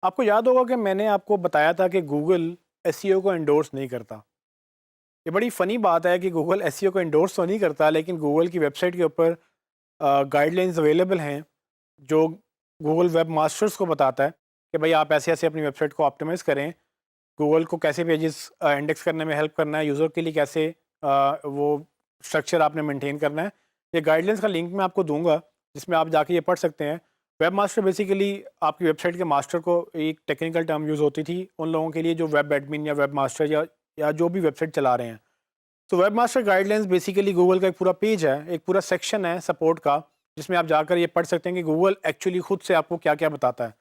आपको याद होगा कि मैंने आपको बताया था कि गूगल एसईओ को एंडोर्स नहीं करता। ये बड़ी फ़नी बात है कि गूगल एसईओ को एंडोर्स तो नहीं करता, लेकिन गूगल की वेबसाइट के ऊपर गाइडलाइंस अवेलेबल हैं, जो गूगल वेब मास्टर्स को बताता है कि भाई आप ऐसे-ऐसे अपनी वेबसाइट को ऑप्टिमाइज़ करें। गूगल को कैसे पेजेस इंडेक्स करने में हेल्प करना है, यूज़र के लिए कैसे वो स्ट्रक्चर आपने मेंटेन करना है। ये गाइडलाइंस का लिंक मैं आपको दूँगा, जिसमें आप जाके ये पढ़ सकते हैं। वेब मास्टर बेसिकली आपकी वेबसाइट के मास्टर को एक टेक्निकल टर्म यूज़ होती थी उन लोगों के लिए जो वेब एडमिन या वेब मास्टर या जो भी वेबसाइट चला रहे हैं। तो web master guidelines basically Google का एक पूरा पेज है, एक पूरा सेक्शन है सपोर्ट का, जिसमें आप जाकर ये पढ़ सकते हैं कि गूगल एक्चुअली खुद से आपको क्या-क्या बताता है।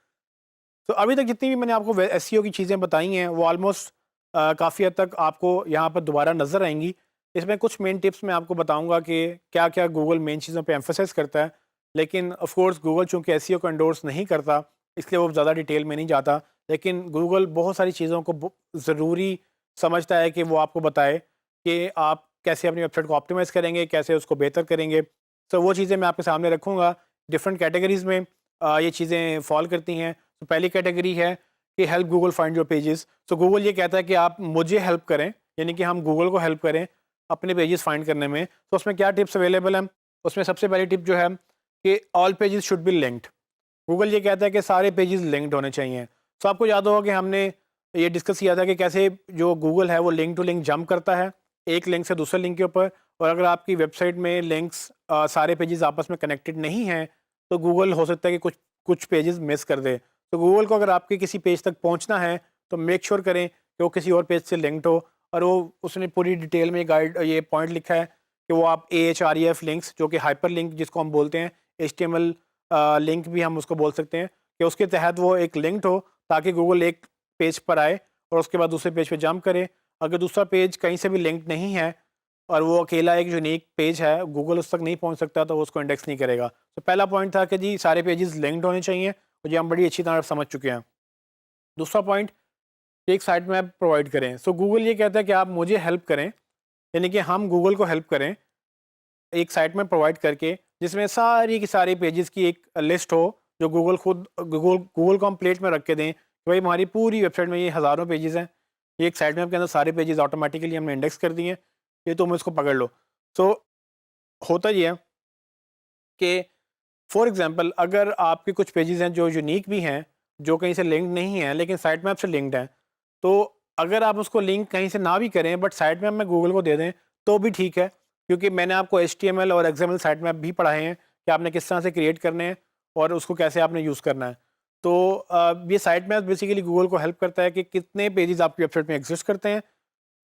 तो अभी तक जितनी भी मैंने आपको एसईओ की चीज़ें बताई हैं वो ऑलमोस्ट काफ़ी हद तक आपको यहाँ पर दोबारा नज़र आएंगी। इसमें कुछ मेन टिप्स मैं आपको बताऊंगा कि क्या क्या गूगल मेन चीज़ों पे एम्फोसाइज करता है, लेकिन ऑफ कोर्स गूगल चूंकि एसईओ को एंडोर्स नहीं करता, इसलिए वो ज़्यादा डिटेल में नहीं जाता। लेकिन गूगल बहुत सारी चीज़ों को ज़रूरी समझता है कि वो आपको बताए कि आप कैसे अपनी वेबसाइट को ऑप्टिमाइज़ करेंगे, कैसे उसको बेहतर करेंगे। तो वो चीज़ें मैं आपके सामने रखूँगा। डिफरेंट कैटेगरीज़ में ये चीज़ें फॉल करती हैं। तो पहली कैटेगरी है कि help Google find your pages. तो गूगल ये कहता है कि आप मुझे हेल्प करें, यानी कि हम गूगल को हेल्प करें अपने पेजेस फाइंड करने में। तो उसमें क्या टिप्स अवेलेबल हैं? उसमें सबसे पहली टिप जो है कि all pages should be linked. Google ये कहता है कि सारे पेजेस लिंक्ड होने चाहिए। तो आपको याद होगा कि हमने ये डिस्कस किया था कि कैसे जो गूगल है वो लिंक टू लिंक जंप करता है एक लिंक से दूसरे लिंक के ऊपर। और अगर आपकी वेबसाइट में लिंक्स सारे पेजेस आपस में कनेक्टेड नहीं हैं, तो गूगल हो सकता है कि कुछ कुछ पेजेस मिस कर दे। तो गूगल को अगर आपके किसी पेज तक पहुंचना है तो मेक श्योर करें कि वो किसी और पेज से लिंक्ड हो। और वो उसने पूरी डिटेल में गाइड ये पॉइंट लिखा है कि वो आप AHREF लिंक्स, जो कि हाइपर लिंक जिसको हम बोलते हैं, HTML लिंक भी हम उसको बोल सकते हैं, कि उसके तहत वो एक लिंक्ड हो, ताकि गूगल एक पेज पर आए और उसके बाद दूसरे पेज पे जंप करे। अगर दूसरा पेज कहीं से भी लिंक नहीं है और वो अकेला एक यूनिक पेज है, गूगल उस तक नहीं पहुंच सकता, तो वो उसको इंडेक्स नहीं करेगा। तो पहला पॉइंट था कि जी सारे पेजेस लिंक्ड होने चाहिए, और ये हम बड़ी अच्छी तरह समझ चुके हैं। दूसरा पॉइंट, एक साइट मैप प्रोवाइड करें। सो गूगल ये कहता है कि आप मुझे हेल्प करें, यानी कि हम गूगल को हेल्प करें एक साइट में प्रोवाइड करके, जिसमें सारी की सारी पेजेस की एक लिस्ट हो, जो गूगल खुद गूगल को हम प्लेट में रख के दें कि भाई हमारी पूरी वेबसाइट में ये हज़ारों पेजेस हैं, ये एक साइट मैप के अंदर सारे पेजेस ऑटोमेटिकली हमने इंडेक्स कर दिए हैं, ये तुम इसको पकड़ लो। सो होता ये है कि फॉर एग्जांपल अगर आपके कुछ पेजेस हैं जो यूनिक भी हैं, जो कहीं से लिंक्ड नहीं हैं लेकिन साइट मैप से लिंक्ड हैं, तो अगर आप उसको लिंक कहीं से ना भी करें बट साइट मैप में गूगल को दे दें तो भी ठीक है, क्योंकि मैंने आपको HTML और XML साइट मैप भी पढ़ाए हैं कि आपने किस तरह से क्रिएट करने हैं और उसको कैसे आपने यूज़ करना है। तो ये साइट मैप बेसिकली गूगल को हेल्प करता है कि कितने पेजेस आपकी वेबसाइट में एग्जिस्ट करते हैं,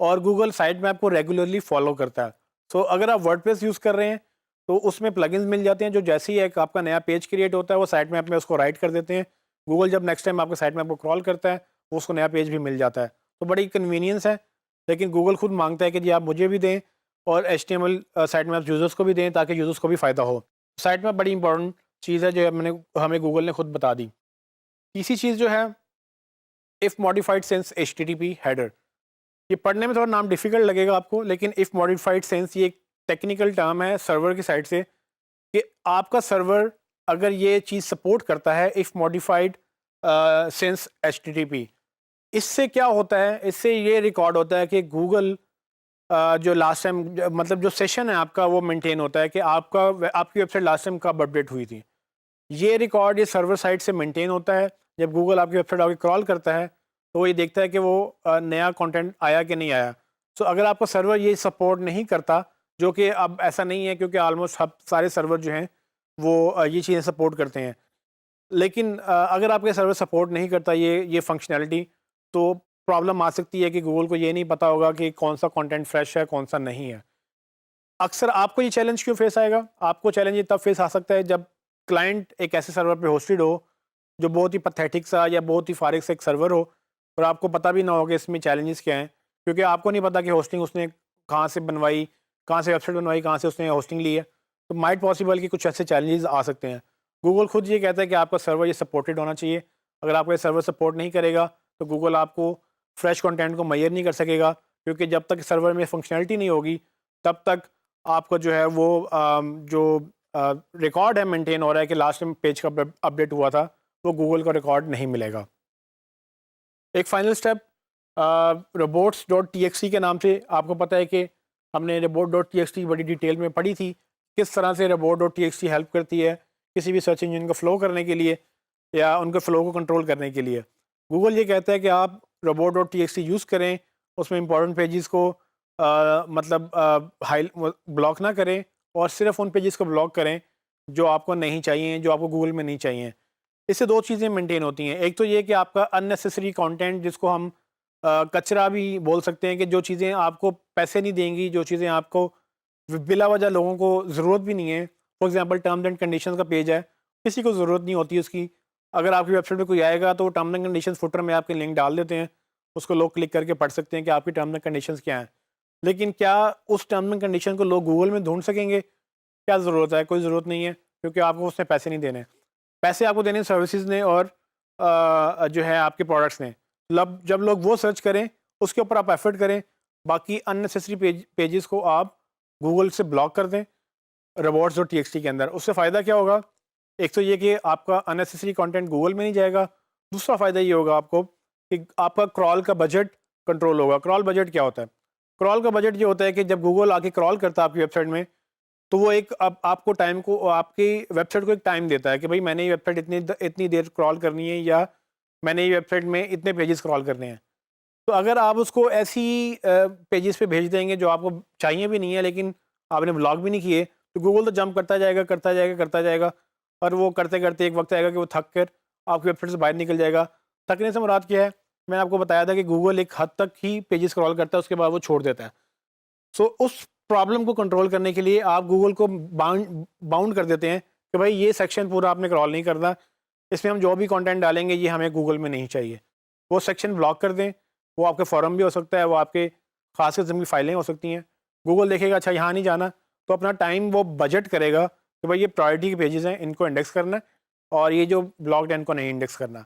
और गूगल साइट मैप को रेगुलरली फॉलो करता है। सो अगर आप वर्डप्रेस यूज़ कर रहे हैं तो उसमें प्लगइन्स मिल जाते हैं, जो जैसे ही एक आपका नया पेज क्रिएट होता है वो साइट मैप में उसको राइट कर देते हैं। गूगल जब नेक्स्ट टाइम आपके साइट मैप को क्रॉल करता है, वो उसको नया पेज भी मिल जाता है। तो बड़ी कन्वीनियंस है, लेकिन गूगल खुद मांगता है कि जी आप मुझे भी दें और HTML साइट मैप यूज़र्स को भी दें, ताकि यूज़र्स को भी फ़ायदा हो। साइट मैप बड़ी इंपॉर्टेंट चीज़ है जो मैंने हमें गूगल ने खुद बता दी। तीसरी चीज़ जो है, if modified since HTTP header. ये पढ़ने में थोड़ा नाम डिफ़िकल्ट लगेगा आपको, लेकिन इफ़ मॉडिफाइड सेंस ये एक टेक्निकल टर्म है सर्वर की साइड से, कि आपका सर्वर अगर ये चीज़ सपोर्ट करता है इफ़ मॉडिफाइड सिंस HTTP। इससे क्या होता है, इससे ये रिकॉर्ड होता है कि गूगल जो लास्ट टाइम मतलब जो सेशन है आपका वो मेंटेन होता है कि आपकी वेबसाइट लास्ट टाइम कब अपडेट हुई थी। ये रिकॉर्ड ये सर्वर साइड से मेंटेन होता है। जब गूगल आपकी वेबसाइट आके क्रॉल करता है तो वो ये देखता है कि वो नया कंटेंट आया कि नहीं आया। सो अगर आपका सर्वर ये सपोर्ट नहीं करता, जो कि अब ऐसा नहीं है क्योंकि ऑलमोस्ट सब सारे सर्वर जो हैं वो ये चीज़ें सपोर्ट करते हैं। लेकिन अगर आपके सर्वर सपोर्ट नहीं करता ये फंक्शनैलिटी, तो प्रॉब्लम आ सकती है कि गूगल को ये नहीं पता होगा कि कौन सा कंटेंट फ्रेश है, कौन सा नहीं है। अक्सर आपको ये चैलेंज क्यों फेस आएगा? आपको चैलेंज ये तब फेस आ सकता है जब क्लाइंट एक ऐसे सर्वर पे होस्टेड हो, जो बहुत ही पैथेटिक सा या बहुत ही फारिग सा एक सर्वर हो, और आपको पता भी ना हो कि इसमें चैलेंजेस क्या हैं। क्योंकि आपको नहीं पता कि होस्टिंग उसने कहाँ से बनवाई, कहाँ से वेबसाइट बनवाई, कहाँ से उसने होस्टिंग ली है। तो माइट पॉसिबल कि कुछ ऐसे चैलेंजेस आ सकते हैं। गूगल खुद ये कहता है कि आपका सर्वर ये सपोर्टेड होना चाहिए। अगर आपका ये सर्वर सपोर्ट नहीं करेगा, तो गूगल आपको फ्रेश कंटेंट को मुहैया नहीं कर सकेगा, क्योंकि जब तक सर्वर में फंक्शनैलिटी नहीं होगी, तब तक आपका जो है वो जो रिकॉर्ड है मेंटेन हो रहा है कि लास्ट टाइम पेज का अपडेट हुआ था, वो गूगल का रिकॉर्ड नहीं मिलेगा। एक फाइनल स्टेप robots.txt के नाम से, आपको पता है कि हमने robot.txt बड़ी डिटेल में पढ़ी थी, किस तरह से robot.txt हेल्प करती है किसी भी सर्च इंजन को फ्लो करने के लिए या उनके फ्लो को कंट्रोल करने के लिए। गूगल ये कहता है कि आप robot.txt यूज़ करें, उसमें इंपॉर्टेंट पेजेस को मतलब हाई ब्लॉक ना करें और सिर्फ उन पेजेस को ब्लॉक करें जो आपको नहीं चाहिए, जो आपको गूगल में नहीं चाहिए। इससे दो चीज़ें मेंटेन होती हैं। एक तो ये कि आपका अननेसेसरी कंटेंट, जिसको हम कचरा भी बोल सकते हैं, कि जो चीज़ें आपको पैसे नहीं देंगी, जो चीज़ें आपको बिला वजह लोगों को ज़रूरत भी नहीं है। For example terms and conditions का पेज है, किसी को ज़रूरत नहीं होती उसकी। अगर आपकी वेबसाइट पे कोई आएगा तो टर्म्स एंड कंडीशंस फुटर में आपके लिंक डाल देते हैं, उसको लोग क्लिक करके पढ़ सकते हैं कि आपकी टर्म्स एंड कंडीशंस क्या हैं। लेकिन क्या उस टर्म्स एंड कंडीशन को लोग गूगल में ढूंढ सकेंगे? क्या ज़रूरत है? कोई ज़रूरत नहीं है, क्योंकि आपको उसमें पैसे नहीं देने। पैसे आपको देने सर्विसेज ने और जो है आपके प्रोडक्ट्स ने। जब लोग वो सर्च करें, उसके ऊपर आप एफर्ट करें, बाकी अननेसेसरी पेजेस को आप गूगल से ब्लॉक कर दें robots.txt के अंदर। उससे फ़ायदा क्या होगा? एक तो ये कि आपका अननेसेसरी कंटेंट गूगल में नहीं जाएगा। दूसरा फ़ायदा ये होगा आपको कि आपका क्रॉल का बजट कंट्रोल होगा। क्रॉल बजट क्या होता है? क्रॉल का बजट ये होता है कि जब गूगल आके क्रॉल करता है आपकी वेबसाइट में, तो वो एक अब आपको टाइम को, आपकी वेबसाइट को एक टाइम देता है कि भाई मैंने ये वेबसाइट इतनी देर क्रॉल करनी है, या मैंने ये वेबसाइट में इतने पेजेस क्रॉल करने हैं। तो अगर आप उसको ऐसी पेजेस पे भेज देंगे जो आपको चाहिए भी नहीं है, लेकिन आपने ब्लॉक भी नहीं किए, तो गूगल तो जंप करता जाएगा, करता जाएगा, करता जाएगा, और वो करते करते एक वक्त आएगा कि वो थक कर आपकी वेबसाइट से बाहर निकल जाएगा। थकने से मुराद क्या है? मैंने आपको बताया था कि गूगल एक हद तक ही पेजेस क्रॉल करता है, उसके बाद वो छोड़ देता है। सो उस प्रॉब्लम को कंट्रोल करने के लिए आप गूगल को बाउंड कर देते हैं कि भाई ये सेक्शन पूरा आपने क्रॉल नहीं करना, इसमें हम जो भी कंटेंट डालेंगे ये हमें गूगल में नहीं चाहिए। वो सेक्शन ब्लॉक कर दें। वो आपके फॉरम भी हो सकता है, वो आपके खास किस्म की फाइलें हो सकती हैं। गूगल देखेगा अच्छा यहाँ नहीं जाना, तो अपना टाइम वो बजट करेगा कि भाई ये प्रायोरिटी के पेजेस हैं, इनको इंडेक्स करना है, और ये जो ब्लॉक्ड है इनको नहीं इंडेक्स करना।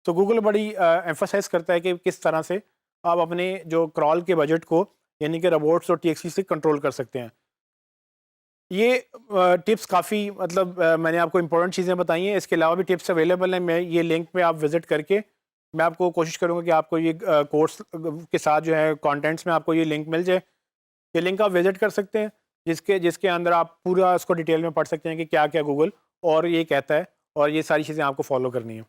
तो गूगल बड़ी एम्फसाइज करता है कि किस तरह से आप अपने जो क्रॉल के बजट को, यानी कि robots.txt से कंट्रोल कर सकते हैं। ये टिप्स काफ़ी, मतलब मैंने आपको इंपॉर्टेंट चीज़ें बताई हैं। इसके अलावा भी टिप्स अवेलेबल हैं। मैं ये लिंक पे आप विज़िट करके, मैं आपको कोशिश करूँगा कि आपको ये कोर्स के साथ जो है कंटेंट्स में आपको ये लिंक मिल जाए। ये लिंक आप विज़िट कर सकते हैं, जिसके जिसके अंदर आप पूरा इसको डिटेल में पढ़ सकते हैं कि क्या-क्या गूगल और ये कहता है, और ये सारी चीज़ें आपको फ़ॉलो करनी है।